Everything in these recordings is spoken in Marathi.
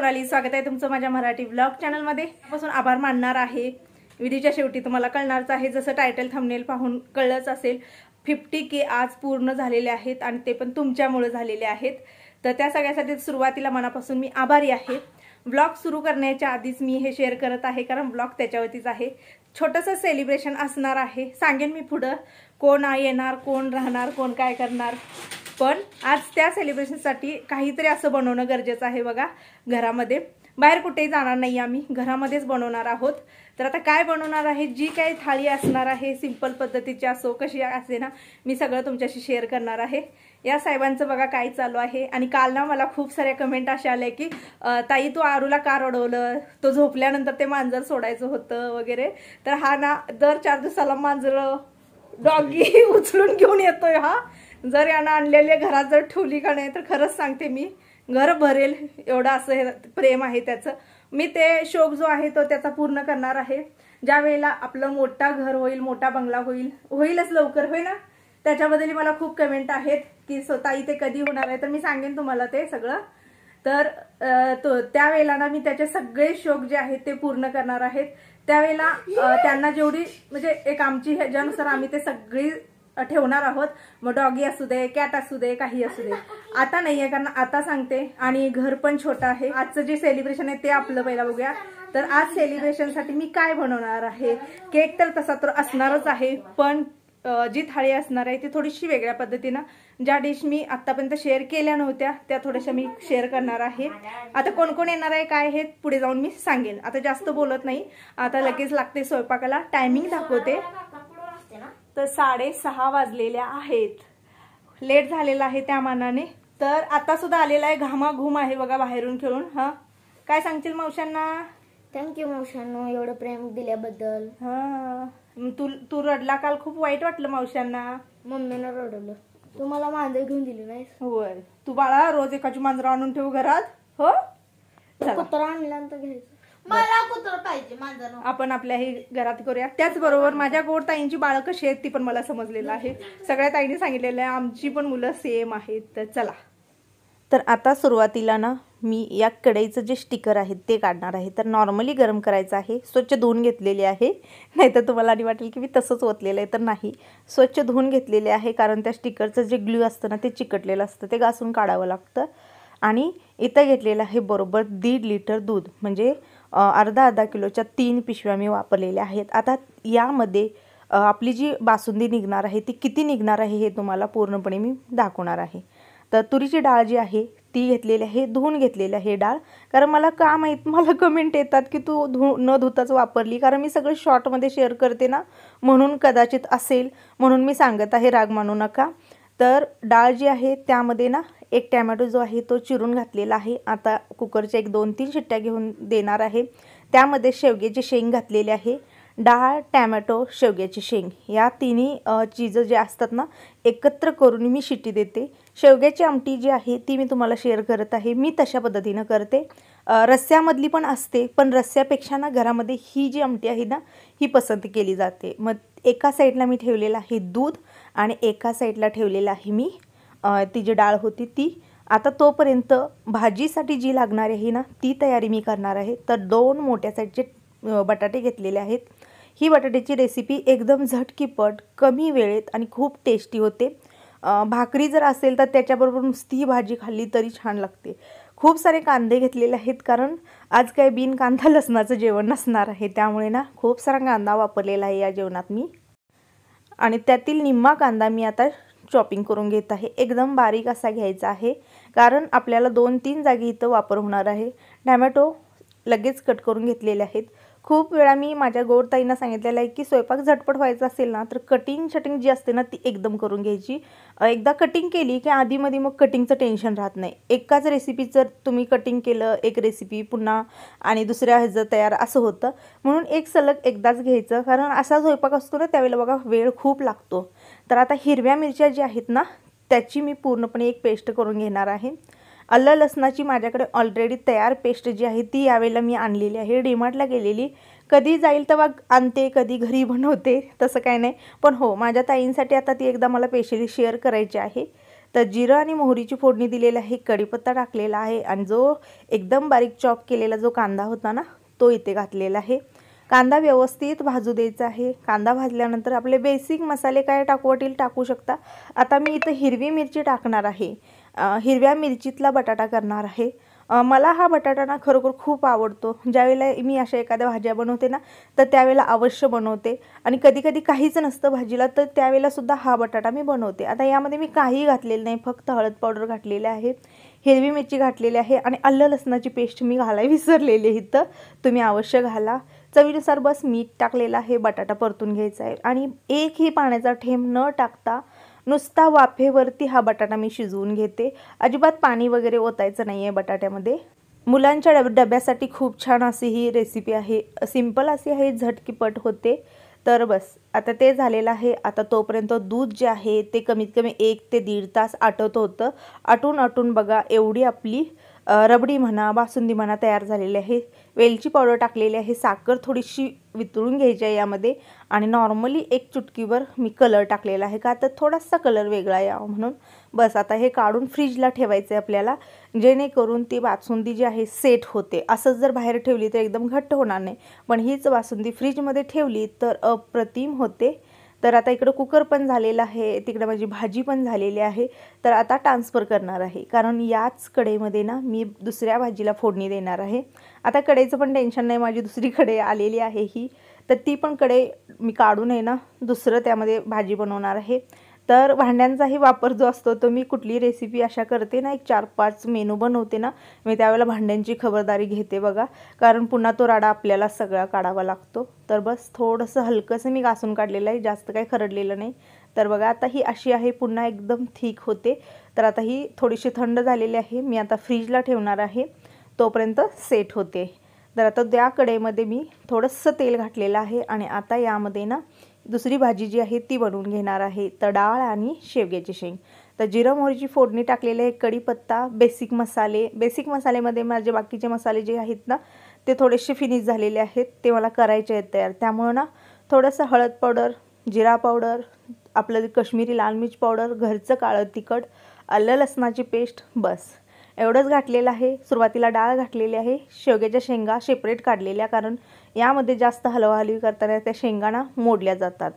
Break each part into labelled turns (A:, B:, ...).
A: मोनाली, स्वागत आहे तुमचं माझ्या मराठी व्लॉग चॅनलमध्ये. पासून आभार मानणार आहे. व्हिडिओच्या शेवटी तुम्हाला कळणारच आहे, जसं टायटल थंबनेल पाहून कळलंच असेल, 50K आज पूर्ण झालेले आहेत आणि ते पण तुमच्यामुळे झालेले आहेत. तर त्या सगळ्यासाठी सुरुवातीला मनापासून मी आभारी आहे. व्लॉग सुरू करण्याच्या आधीच मी हे शेअर करत आहे, कारण व्लॉग त्याच्यावरतीच आहे. छोटंसं सेलिब्रेशन असणार आहे, सांगेन मी पुढं कोण येणार, कोण राहणार, कोण काय करणार. पण आज त्या सेलिब्रेशनसाठी काहीतरी असं बनवणं गरजेचं आहे. बघा, घरामध्ये बाहेर कुठेही जाणार नाही, आम्ही घरामध्येच बनवणार आहोत. तर आता काय बनवणार आहे, जी काही थाळी असणार आहे, सिंपल पद्धतीची असो कशी असे ना, मी सगळं तुमच्याशी शेअर करणार आहे. या साहेबांचं बघा काय चालू आहे. आणि काल ना मला खूप साऱ्या कमेंट अशा आल्या की ताई तू आरूला का रडवलं, तो झोपल्यानंतर ते मांजर सोडायचं होतं वगैरे. तर हा ना दर 4 दिवसाला मांजर डॉगी उचलून घेऊन येतोय. हा जर यानं आणलेले घरात जर ठेवली का नाही तर खरंच सांगते मी घर भरेल एवढं असं हे प्रेम आहे त्याचं. मी ते शौक जो आहे तो त्याचा पूर्ण करणार आहे. ज्या वेळेला आपलं मोठा घर होईल, मोठा बंगला होईलच लवकर, होय ना. त्याच्याबद्दल मला खूप कमेंट आहेत की ताई ते कधी होणार आहे, तर मी सांगेन तुम्हाला ते सगळं. तर त्यावेळेला ना मी त्याचे सगळे शौक जे आहेत ते पूर्ण करणार आहेत. त्यावेळेला त्यांना जेवढी म्हणजे एक आमची ह्याच्यानुसार आम्ही ते सगळी ठेवणार आहोत. मग डॉगी असू दे, कॅट असू दे, काही असू दे. आता नाहीये, कारण आता सांगते आणि घर पण छोटं आहे. आजचं जे सेलिब्रेशन आहे ते आपलं पहिला बघूया. तर आज सेलिब्रेशनसाठी मी काय बनवणार आहे, केक तर तसा तर असणारच आहे, पण जी थाळी असणार आहे ती थोडीशी वेगळ्या पद्धतीनं, ज्या डिश मी आतापर्यंत शेअर केल्या नव्हत्या त्या थोड्याशा मी शेअर करणार आहे. आता कोण कोण येणार आहे काय हे पुढे जाऊन मी सांगेन. आता जास्त बोलत नाही, आता लगेच लागते स्वयंपाकाला. टायमिंग दाखवते तर 6:30 वाजलेल्या आहेत. लेट झालेला आहे त्या मानाने. तर आता सुद्धा आलेला आहे, घामाघूम आहे बघा बाहेरून खेळून. हा काय सांगतील मावशांना?
B: थँक्यू मावशांनो एवढं प्रेम दिल्याबद्दल.
A: हा तू रडला काल, खूप वाईट वाटलं मावशांना.
B: मम्मीनं रडवलं, तू मला मांजर घेऊन दिली नाही.
A: होय, तू बाळा रोज एकाची मांजर आणून ठेवू घरात. हो
B: कुत्रा आणल्यानंतर घ्यायचं.
C: मला कुत्रा पाहिजे, मांजर
A: आपण आपल्या ही घरात करूया. त्याचबरोबर माझ्या गोड ताईंची बाळं कशी आहेत ती पण मला समजलेलं आहे. सगळ्या ताईंनी सांगितलेलं आहे, आमची पण मुलं सेम आहेत. तर चला, तर आता सुरुवातीला ना मी या कढईचं जे स्टिकर आहे ते काढणार आहे. तर नॉर्मली गरम करायचं आहे. स्वच्छ धुवून घेतलेले आहे, नाहीतर तुम्हाला आणि वाटेल की मी तसंच ओतलेलं आहे, तर नाही, स्वच्छ धुवून घेतलेले आहे. कारण त्या स्टिकरचं जे ग्लू असतं ना ते चिकटलेलं असतं, ते घासून काढावं लागतं. आणि इथं घेतलेलं आहे बरोबर 1.5 लिटर दूध, म्हणजे अर्धा किलोच्या 3 पिशव्या मी वापरलेल्या आहेत. आता यामध्ये आपली जी बासुंदी निघणार आहे ती किती निघणार आहे हे तुम्हाला पूर्णपणे मी दाखवणार आहे. तर तुरीची डाळ जी आहे ती घेतलेली आहे, धुवून घेतलेली आहे डाळ. कारण मला का माहीत, मला कमेंट येतात की तू न धुताच वापरली, कारण मी सगळं शॉर्टमध्ये शेअर करते ना, म्हणून कदाचित असेल, म्हणून मी सांगत आहे, राग मानू नका. तर डाळ जी आहे त्यामध्ये ना एक टॅमॅटो जो आहे तो चिरून घातलेला आहे. आता कुकरच्या 1-2-3 शिट्ट्या घेऊन देणार आहे. त्यामध्ये शेवग्याची शेंग घातलेली आहे. डाळ, टॅमॅटो, शेवग्याची शेंग या तिन्ही चीज जे असतात ना एकत्र करून मी शिट्टी देते. शेवग्याची आमटी जी आहे ती मी तुम्हाला शेअर करत आहे, मी तशा पद्धतीनं करते. रस्स्यामधली पण असते, पण रस्स्यापेक्षा ना घरामध्ये ही जी आमटी आहे ना ही पसंत केली जाते. मग एका साईडला मी ठेवलेलं आहे दूध आणि एका साईडला ठेवलेलं आहे मी ती जी डाळ होती ती. आता तोपर्यंत भाजीसाठी जी लागणार आहे ना ती तयारी मी करणार आहे. तर 2 मोठ्या साईजचे बटाटे घेतलेले आहेत. ही बटाट्याची रेसिपी एकदम झटकीपट, कमी वेळेत आणि खूप टेस्टी होते. भाकरी जर असेल तर त्याच्याबरोबर नुसती भाजी खाल्ली तरी छान लागते. खूप सारे कांदे घेतलेले आहेत, कारण आज काय बिन कांदा लसणाचं जेवण नसणार आहे, त्यामुळे ना खूप सारा कांदा वापरलेला आहे या जेवणात मी. आणि त्यातील निम्मा कांदा मी आता चॉपिंग करून घेत आहे. एकदम बारीक असा घ्यायचा आहे, कारण आपल्याला 2-3 जागी इथं वापर होणार आहे. टॅमॅटो लगेच कट करून घेतलेले आहेत. खूप वेळा मी माझ्या गोडताईंना सांगितलेलं आहे की स्वयंपाक झटपट व्हायचा असेल ना तर कटिंग जी असते ना ती एकदम करून घ्यायची. एकदा कटिंग केली की आधीमध्ये मग कटिंगचं टेन्शन राहत नाही. एकाच रेसिपीचं तुम्ही कटिंग केलं, एक रेसिपी पुन्हा आणि दुसऱ्या ह्याचं तयार असं होतं. म्हणून एक सलग एकदाच घ्यायचं, कारण असा स्वयंपाक असतो ना त्यावेळेला बघा वेळ खूप लागतो. तर आता हिरव्या मिरच्या ज्या आहेत ना त्याची मी पूर्णपणे एक पेस्ट करून घेणार आहे. आलं लसणाची माझ्याकडे ऑलरेडी तयार पेस्ट जी आहे ती यावेळेला मी आणलेली आहे. डीमार्टला गेलेली, कधी जाईल तेव्हा आणते, कधी घरी बनवते, तसं काय नाही. पण हो, माझ्या ताईंसाठी आता ती एकदा मला स्पेशली शेअर करायची आहे. तर जिरं आणि मोहरीची फोडणी दिलेली आहे, कढीपत्ता टाकलेला आहे आणि जो एकदम बारीक चॉप केलेला जो कांदा होता ना तो इथे घातलेला आहे. कांदा व्यवस्थित भाजू द्यायचा आहे. कांदा भाजल्यानंतर आपले बेसिक मसाले काय टाकू वाटेल टाकू शकता. आता मी इथं हिरवी मिरची टाकणार आहे. हिरव्या मिरचीतला बटाटा करणार आहे. मला हा बटाटा ना खरोखर खूप आवडतो. ज्यावेळेला मी अशा एखाद्या भाज्या बनवते ना तर त्यावेळेला अवश्य बनवते आणि कधी कधी काहीच नसतं भाजीला तर त्यावेळेला सुद्धा हा बटाटा मी बनवते. आता यामध्ये मी काही घातलेलं नाही, फक्त हळद पावडर घातलेले आहे, हिरवी मिरची घातलेली आहे आणि आलं लसणाची पेस्ट मी घालायला विसरलेली आहे, तर तुम्ही अवश्य घाला. चवीनुसार बस मीठ टाकलेलं आहे. बटाटा परतून घ्यायचा आहे आणि एकही पाण्याचा थेंब न टाकता नुसता वाफेवरती हा बटाटा मी शिजवून घेते. अजिबात पाणी वगैरे ओतायचं नाही आहे बटाट्यामध्ये. मुलांच्या डब्यासाठी खूप छान अशी ही रेसिपी आहे. सिंपल अशी आहे, झटकीपट होते. तर बस आता ते झालेलं आहे. आता तोपर्यंत दूध जे आहे ते कमीत कमी 1 ते 1.5 तास आटत होतं. आटून बघा एवढी आपली रबडी म्हणा बासुंदी म्हणा तयार झालेली आहे. वेलची पावडर टाकलेली आहे, साखर थोडीशी वितळून घ्यायची आहे यामध्ये आणि नॉर्मली 1 चुटकीवर मी कलर टाकलेला आहे, का तर थोडासा कलर वेगळा यावा म्हणून. बस आता हे काढून फ्रीजला ठेवायचं आहे आपल्याला, जेणेकरून ती बासुंदी जी आहे सेट होते. असंच जर बाहेर ठेवली तर एकदम घट्ट होणार नाही, पण हीच बासुंदी फ्रीजमध्ये ठेवली तर अप्रतिम होते. तर आता इकडं कुकर पण झालेला आहे, तिकडे माझी भाजी पण झालेली आहे. तर आता ट्रान्सफर करणार आहे, कारण याच कढईमध्ये ना मी दुसऱ्या भाजीला फोडणी देणार आहे. आता कढईचं पण टेन्शन नाही, माझी दुसरी कढई आलेली आहे ही, तर ती पण कढई मी काढून आहे ना दुसरं त्यामध्ये भाजी बनवणार आहे. तर भांड्यांचाही वापर जो असतो तो मी कुठली रेसिपी अशा करते ना, एक 4-5 मेनू बनवते ना, मी त्यावेळेला भांड्यांची खबरदारी घेते बघा, कारण पुन्हा तो राडा आपल्याला सगळा काढावा लागतो. तर बस थोडंसं हलकंसं मी घासून काढलेलं आहे, जास्त काही खरडलेलं नाही. तर बघा आता ही अशी आहे, पुन्हा एकदम थिक होते. तर आता ही थोडीशी थंड झालेली आहे, मी आता फ्रीजला ठेवणार आहे, तोपर्यंत सेट होते. तर आता त्या कढईमध्ये मी थोडंसं तेल घातलेलं आहे आणि आता यामध्ये ना दुसरी भाजी जी आहे ती बनवून घेणार आहे. तर डाळ आणि शेवग्याची शेंग. तर जिरं मोहरीची फोडणी टाकलेली आहे, कढीपत्ता, बेसिक मसालेमध्ये माझे बाकीचे मसाले जे आहेत ना ते थोडेसे फिनिश झालेले आहेत, ते मला करायचे आहेत तयार. त्यामुळं ना थोडंसं हळद पावडर, जिरा पावडर, आपलं काश्मीरी लाल मिर्च पावडर, घरचं काळं तिखट, आलं लसणाची पेस्ट, बस एवढंच घातलेलं आहे. सुरुवातीला डाळ घातलेली आहे, शेवग्याच्या शेंगा सेपरेट काढलेल्या, कारण यामध्ये जास्त हलवाहलवी करताना त्या शेंगाना मोडल्या जातात.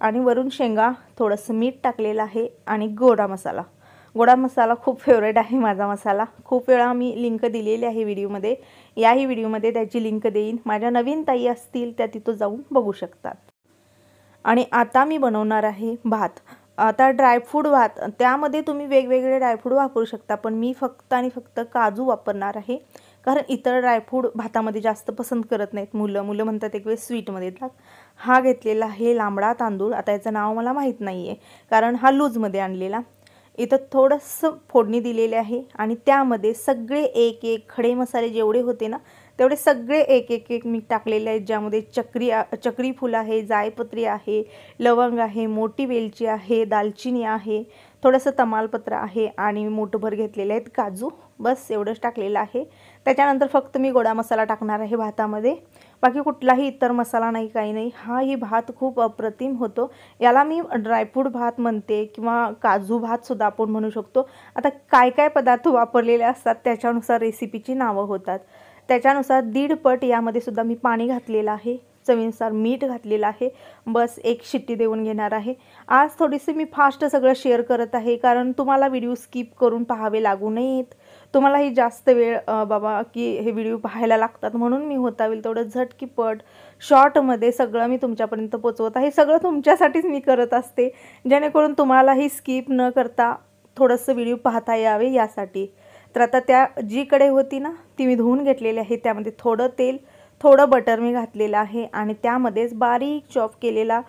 A: आणि वरून शेंगा, थोडंसं मीठ टाकलेलं आहे आणि गोडा मसाला खूप फेवरेट आहे माझा मसाला. खूप वेळा मी लिंक दिलेली आहे व्हिडिओमध्ये, याही व्हिडिओमध्ये त्याची लिंक देईन. माझ्या नवीन ताई असतील त्या तिथं जाऊन बघू शकतात. आणि आता मी बनवणार आहे भात. आता ड्रायफ्रूट भात, त्यामध्ये तुम्ही वेगवेगळे ड्रायफ्रूट वापरू शकता, पण मी फक्त आणि फक्त काजू वापरणार आहे, कारण इतर ड्रायफ्रूट भातामध्ये जास्त पसंत करत नाहीत मुलं म्हणतात एक वेळ स्वीटमध्ये टाक. हा घेतलेला आहे लांबडा तांदूळ. आता याचं नाव मला माहीत नाही आहे, कारण हा लूजमध्ये आणलेला. इथं थोडंसं फोडणी दिलेली आहे आणि त्यामध्ये सगळे एक खडे मसाले जेवढे होते ना तेवढे सगळे एक मी टाकलेले आहेत, ज्यामध्ये चक्री फूल आहे, जायपत्री आहे, लवंग आहे, मोठी वेलची आहे, दालचिनी आहे, थोडंसं तमालपत्र आहे आणि मोठभर घेतलेले आहेत काजू. बस एवढंच टाकलेलं आहे. त्याच्यानंतर फक्त मी गोडा मसाला टाकणार आहे भातामध्ये, बाकी कुठलाही इतर मसाला नाही, काही नाही. हा ही भात खूप अप्रतिम होतो. याला मी ड्रायफ्रूट भात म्हणते किंवा काजू भात सुद्धा आपण म्हणू शकतो. आता काय पदार्थ वापरलेले असतात त्याच्यानुसार रेसिपीची नावं होतात. त्याच्यानुसार 1.5 पट यामध्ये सुद्धा मी पाणी घातलेलं आहे, चवीनुसार मीठ घातलेलं आहे. बस 1 शिट्टी देऊन घेणार आहे. आज थोडीशी मी फास्ट सगळं शेअर करत आहे, कारण तुम्हाला व्हिडिओ स्किप करून पाहावे लागू नयेत. तुम्हालाही जास्त वेळ बाबा की हे व्हिडिओ पाहायला लागतात, म्हणून मी होता होईल तेवढं झटकीपट शॉर्टमध्ये सगळं मी तुमच्यापर्यंत पोचवत आहे. सगळं तुमच्यासाठीच मी करत असते, जेणेकरून तुम्हालाही स्किप न करता थोडंसं व्हिडिओ पाहता यावे यासाठी. तर आता त्या जी कढई होती ना ती मी धुवून घेतलेली आहे, त्यामध्ये थोडं तेल, थोडं बटर मी घातलेलं आहे आणि त्यामध्येच बारीक चॉप केलेला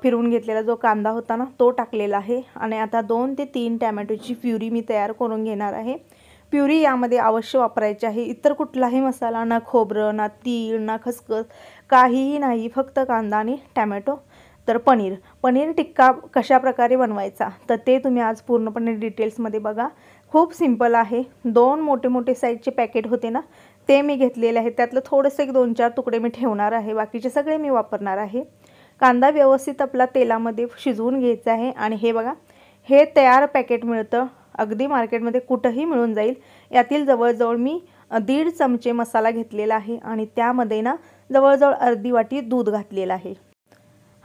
A: फिरवून घेतलेला जो कांदा होता ना तो टाकलेला आहे. आणि आता 2 ते 3 टॅमॅटोची प्युरी मी तयार करून घेणार आहे. प्युरी यामध्ये अवश्य वापरायची आहे. इतर कुठलाही मसाला, ना खोबरं, ना तीळ, ना खसखस, काहीही नाही, फक्त कांदा आणि टॅमॅटो. तर पनीर टिक्का कशा प्रकारे बनवायचा तर ते तुम्ही आज पूर्णपणे डिटेल्समध्ये बघा. खूप सिंपल आहे. 2 मोठे साईजचे पॅकेट होते ना ते मी घेतलेले आहे, त्यातलं थोडंसं 1-2-4 तुकडे मी ठेवणार आहे, बाकीचे सगळे मी वापरणार आहे. कांदा व्यवस्थित आपला तेलामध्ये शिजवून घ्यायचा आहे. आणि हे बघा, हे तयार पॅकेट मिळतं अगदी मार्केटमध्ये कुठंही मिळून जाईल। यातील जवळजवळ मी 1.5 चमचे मसाला घेतलेला आहे आणि त्यामध्ये ना जवळजवळ अर्धी वाटी दूध घातलेलं आहे।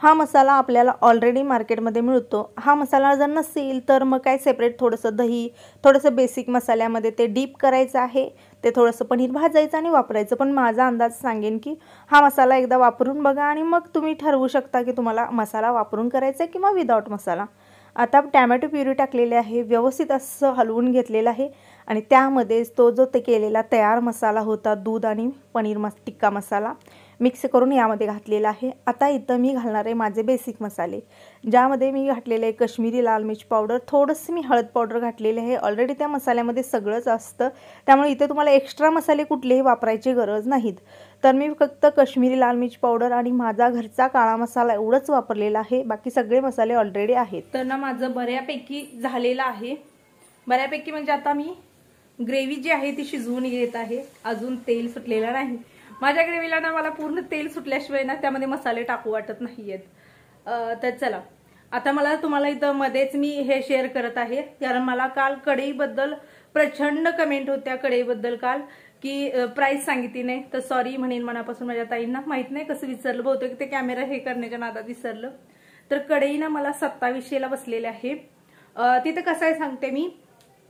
A: हा मसाला आपल्याला ऑलरेडी मार्केटमध्ये मिळतो। हा मसाला जर नसेल तर मग काय सेपरेट थोडंसं दही, थोडंसं बेसिक मसाल्यामध्ये ते डीप करायचं आहे, ते थोडंसं पनीर भाजायचं आणि वापरायचं। पण माझा अंदाज सांगेन की हा मसाला एकदा वापरून बघा आणि मग तुम्ही ठरवू शकता की तुम्हाला मसाला वापरून करायचा आहे किंवा विदाउट मसाला। आता टॅमॅटो प्युरी टाकलेली आहे, व्यवस्थित असं हलवून घेतलेलं आहे आणि त्यामध्ये तो जो ते केलेला तयार मसाला होता, दूध आणि पनीर टिक्का मसाला मिक्स करून यामध्ये घातलेला आहे। आता इथं मी घालणार आहे माझे बेसिक मसाले, ज्यामध्ये मी घातलेले कश्मीरी लाल मिर्च पावडर, थोडंसं मी हळद पावडर घातलेले आहे। ऑलरेडी त्या मसाल्यामध्ये सगळंच असतं, त्यामुळे इथे तुम्हाला एक्स्ट्रा मसाले कुठलेही वापरायची गरज नाहीत। तर मी फक्त कश्मीरी लाल मिर्च पावडर आणि माझा घरचा काळा मसाला एवढंच वापरलेला आहे, बाकी सगळे मसाले ऑलरेडी आहेत। तर ना माझं बऱ्यापैकी झालेलं आहे, बऱ्यापैकी म्हणजे आता मी ग्रेव्ही जी आहे ती शिजवून घेत आहे, अजून तेल सुटलेलं नाही। माझ्या ग्रेव्हीला ना मला पूर्ण तेल सुटल्याशिवाय ना त्यामध्ये मसाले टाकू वाटत नाहीयेत। तर चला आता मला तुम्हाला इथं मध्येच मी हे शेअर करत आहे, कारण मला काल कढईबद्दल प्रचंड कमेंट होत्या कढईबद्दल काल की प्राइस सांगितली नाही। तर सॉरी म्हणेन मनापासून माझ्या ताईंना, माहित नाही कसं विसरलं, बहुतेक ते कॅमेरा हे करण्याच्या नादात विसरलं। तर कढई ना मला 2700ला बसलेले आहे। तिथं कसं आहे सांगते मी,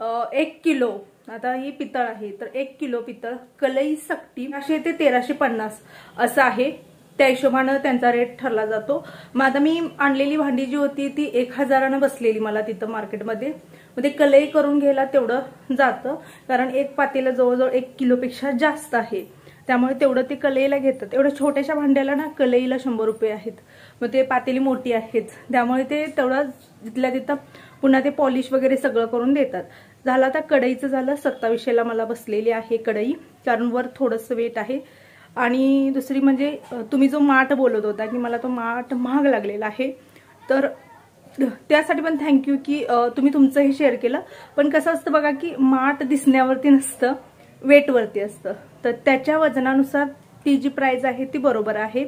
A: 1 किलो, आता ही पितळ आहे तर 1 किलो पितळ कलई सक्ती 1300 ते 1350 असं आहे, त्या हिशोबानं त्यांचा रेट ठरला जातो। मग आता मी आणलेली भांडी जी होती ती 1000नं बसलेली मला तिथं मार्केटमध्ये। मग ते कलई करून घ्यायला तेवढं जातं, कारण एक पातेलं जवळजवळ 1 किलोपेक्षा जास्त आहे, त्यामुळे तेवढं ते कलईला घेतात। एवढ्या छोट्याशा भांड्याला ना कलईला 100 रुपये आहेत, मग ते पातेली मोठी आहेत त्यामुळे ते तेवढं तिथल्या तिथं पुन्हा ते पॉलिश वगैरे सगळं करून देतात। झालं आता कढईचं झालं, 2700ला मला बसलेली आहे कढई, कारण वर थोडंसं वेट आहे। आणि दुसरी म्हणजे तुम्ही जो माठ बोलत होता की मला तो माठ महाग लागलेला आहे, तर त्यासाठी पण थँक्यू की तुम्ही तुमचंही शेअर केलं। पण कसं असतं बघा की माठ दिसण्यावरती नसतं, वेटवरती असतं, तर त्याच्या वजनानुसार ती जी प्राइस आहे ती बरोबर आहे।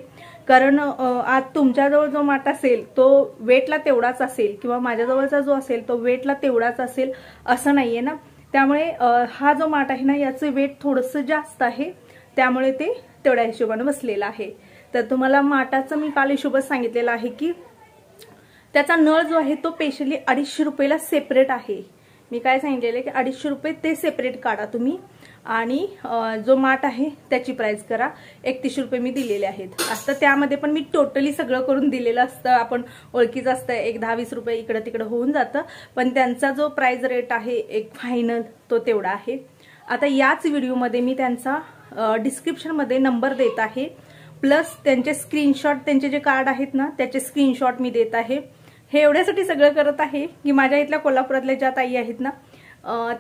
A: कारण आज तुमच्याजवळ जो माठ असेल तो वेटला तेवढाच असेल किंवा माझ्याजवळचा जो असेल तो वेटला तेवढाच असेल असं नाहीये ना, त्यामुळे हा जो माठ आहे ना याचं वेट थोडंसं जास्त आहे, त्यामुळे ते तेवढ्या हिशोबाने बसलेलं आहे। तर तुम्हाला माठाचं मी काल हिशोबच सांगितलेला आहे की त्याचा नळ जो आहे तो स्पेशली 250 रुपयाला सेपरेट आहे। मी काय सांगितलेलं की 250 रुपये ते सेपरेट काढा तुम्ही, आणि जो माठ आहे त्याची प्राइस करा। 31 रुपये मी दिलेले आहेत। आता त्यामध्ये पण मी टोटली सगळं करून दिलेलं असतं, आपण ओळखीचं असतं, एक 10-20 रुपये इकडं तिकडं होऊन जातं, पण त्यांचा जो प्राइस रेट आहे एक फायनल तो तेवढा आहे। आता याच व्हिडिओमध्ये मी त्यांचा डिस्क्रिप्शनमध्ये नंबर देत आहे, प्लस त्यांचे स्क्रीनशॉट, त्यांचे जे कार्ड आहेत ना त्याचे स्क्रीनशॉट मी देत आहे। हे एवढ्यासाठी सगळं करत आहे की माझ्या इथल्या कोल्हापुरातल्या ज्या ताई आहेत ना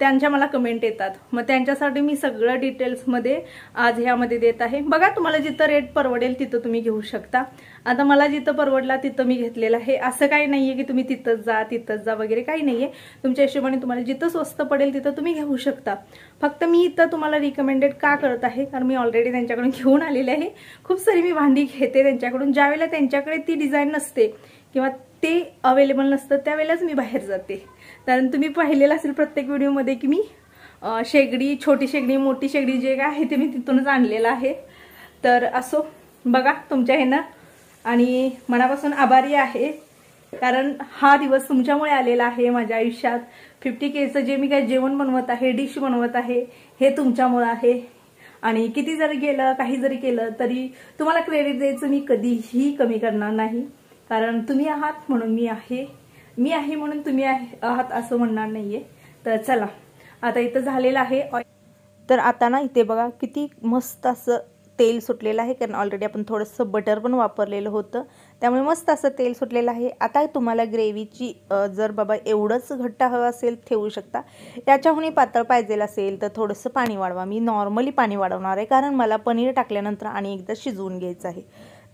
A: त्यांच्या मला कमेंट येतात, मग त्यांच्यासाठी मी सगळं डिटेल्समध्ये आज ह्यामध्ये देत आहे। बघा तुम्हाला जिथं रेट परवडेल तिथं तुम्ही घेऊ शकता। आता मला जिथं परवडला तिथं मी घेतलेलं आहे, असं काही नाहीये की तुम्ही तिथंच जा वगैरे काही नाहीये, तुमच्या हिशोबाने तुम्हाला जिथं स्वस्त पडेल तिथं तुम्ही घेऊ शकता। फक्त मी इथं तुम्हाला रिकमेंडेड का करत आहे, कारण मी ऑलरेडी त्यांच्याकडून घेऊन आलेले आहे। खूप सारी मी भांडी घेते त्यांच्याकडून, ज्यावेळेला त्यांच्याकडे ती डिझाईन नसते किंवा ते अवेलेबल नसतं त्यावेळेलाच मी बाहेर जाते। कारण तुम्ही पाहिलेलं असेल प्रत्येक व्हिडिओमध्ये की मी शेगडी, छोटी शेगडी, मोठी शेगडी जे काय आहे ते मी तिथूनच आणलेलं आहे। तर असो बघा तुमच्या ह्यानं, आणि मनापासून आभारी आहे, कारण हा दिवस तुमच्यामुळे आलेला आहे माझ्या आयुष्यात। 50Kचं जे मी काय जेवण बनवत आहे, डिश बनवत आहे, हे तुमच्यामुळे आहे। आणि किती जरी गेलं, काही जरी केलं तरी तुम्हाला क्रेडिट द्यायचं मी कधीही कमी करणार नाही, कारण तुम्ही आहात म्हणून मी आहे, मी आहे म्हणून तुम्ही आहात असं म्हणणार नाहीये। तर चला आता इथं झालेलं आहे। तर आता ना इथे बघा किती मस्त असं तेल सुटलेलं आहे, कारण ऑलरेडी आपण थोडंसं बटर पण वापरलेलं होतं, त्यामुळे मस्त असं तेल सुटलेलं आहे। आता तुम्हाला ग्रेव्हीची जर बाबा एवढंच घट्ट हवं असेल ठेवू शकता, याच्याहून पातळ पाहिजे असेल तर थोडंसं पाणी वाढवा। मी नॉर्मली पाणी वाढवणार आहे, कारण मला पनीर टाकल्यानंतर आणि एकदा शिजवून घ्यायचं आहे।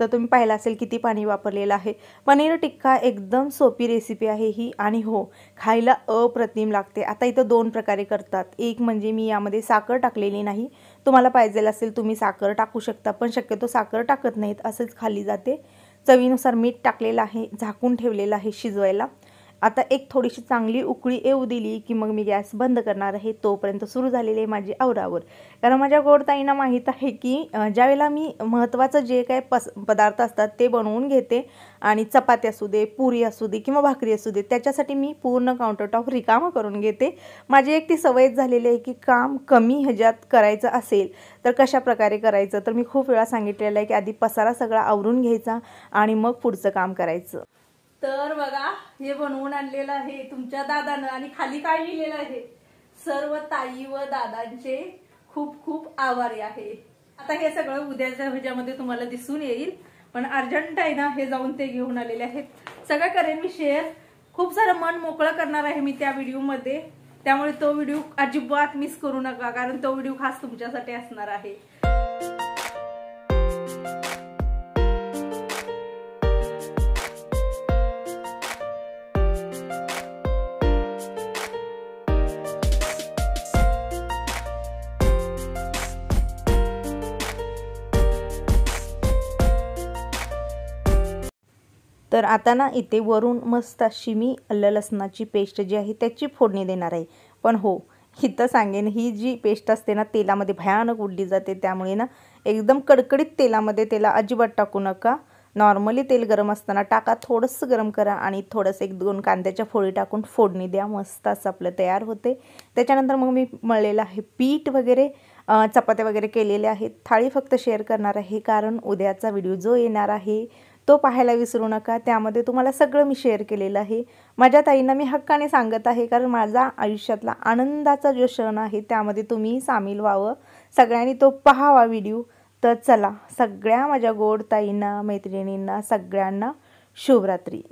A: तर तुम्ही पाहिलं असेल किती पाणी वापरलेलं आहे। पनीर टिक्का एकदम सोपी रेसिपी आहे ही, आणि हो खायला अप्रतिम लागते। आता इथं 2 प्रकारे करतात, एक म्हणजे मी यामध्ये साखर टाकलेली नाही, तुम्हाला पाहिजे असेल तुम्ही साखर टाकू शकता, पण शक्यतो साखर टाकत नाहीत, असंच खाली जाते। चवीनुसार मीठ टाकलेलं आहे, झाकून ठेवलेलं आहे शिजवायला। आता एक थोडीशी चांगली उकळी येऊ दिली की मग मी गॅस बंद करणार आहे. तोपर्यंत सुरू झालेली आहे माझी आवरावर. कारण माझ्या गोडताईंना माहीत आहे की ज्यावेळेला मी महत्त्वाचं जे काय पदार्थ असतात ते बनवून घेते आणि चपाती असू दे, पुरी असू दे किंवा भाकरी असू दे, त्याच्यासाठी मी पूर्ण काउंटरटॉप रिकामा करून घेते. माझी एक ती सवयच झालेली आहे की काम कमी ह्याच्यात करायचं असेल तर कशा प्रकारे करायचं. तर मी खूप वेळा सांगितलेलं आहे की आधी पसारा सगळा आवरून घ्यायचा आणि मग पुढचं काम करायचं. तर बघा हे बनवून आणलेलं आहे तुमच्या दादानं आणि खाली काय लिहिलेलं आहे, सर्व ताई व दादांचे खूप खूप आभारी आहे. आता हे सगळं उद्याच्या ह्याच्यामध्ये तुम्हाला दिसून येईल, पण अर्जंट आहे ना, हे जाऊन ते घेऊन आलेले आहेत. सगळं करेन मी शेअर, खूप सारं मन मोकळं करणार आहे मी त्या व्हिडिओमध्ये. त्यामुळे तो व्हिडिओ अजिबात मिस करू नका, कारण तो व्हिडिओ खास तुमच्यासाठी असणार आहे. तर आता ना इथे वरून मस्त अशी मी आलं लसणाची पेस्ट जी आहे त्याची फोडणी देणार आहे. पण हो, इथं सांगेन ही जी पेस्ट असते ना तेलामध्ये भयानक उडली जाते. त्यामुळे ना एकदम कडकडीत तेलामध्ये त्याला अजिबात टाकू नका. नॉर्मली तेल गरम असताना टाका, थोडंसं गरम करा आणि थोडंसं 1-2 कांद्याच्या फोडी टाकून फोडणी द्या. मस्त असं आपलं तयार होते. त्याच्यानंतर मग मी मळलेलं आहे पीठ वगैरे, चपात्या वगैरे केलेल्या आहेत. थाळी फक्त शेअर करणार आहे कारण उद्याचा व्हिडिओ जो येणार आहे तो पाहायला विसरू नका. त्यामध्ये तुम्हाला सगळं मी शेअर केलेलं आहे. माझ्या ताईंना मी हक्काने सांगत आहे कारण माझा आयुष्यातला आनंदाचा जो क्षण आहे त्यामध्ये तुम्ही सामील व्हावं, सगळ्यांनी तो पाहावा व्हिडिओ. तर चला, सगळ्या माझ्या गोड ताईंना, मैत्रिणींना, सगळ्यांना शुभरात्री.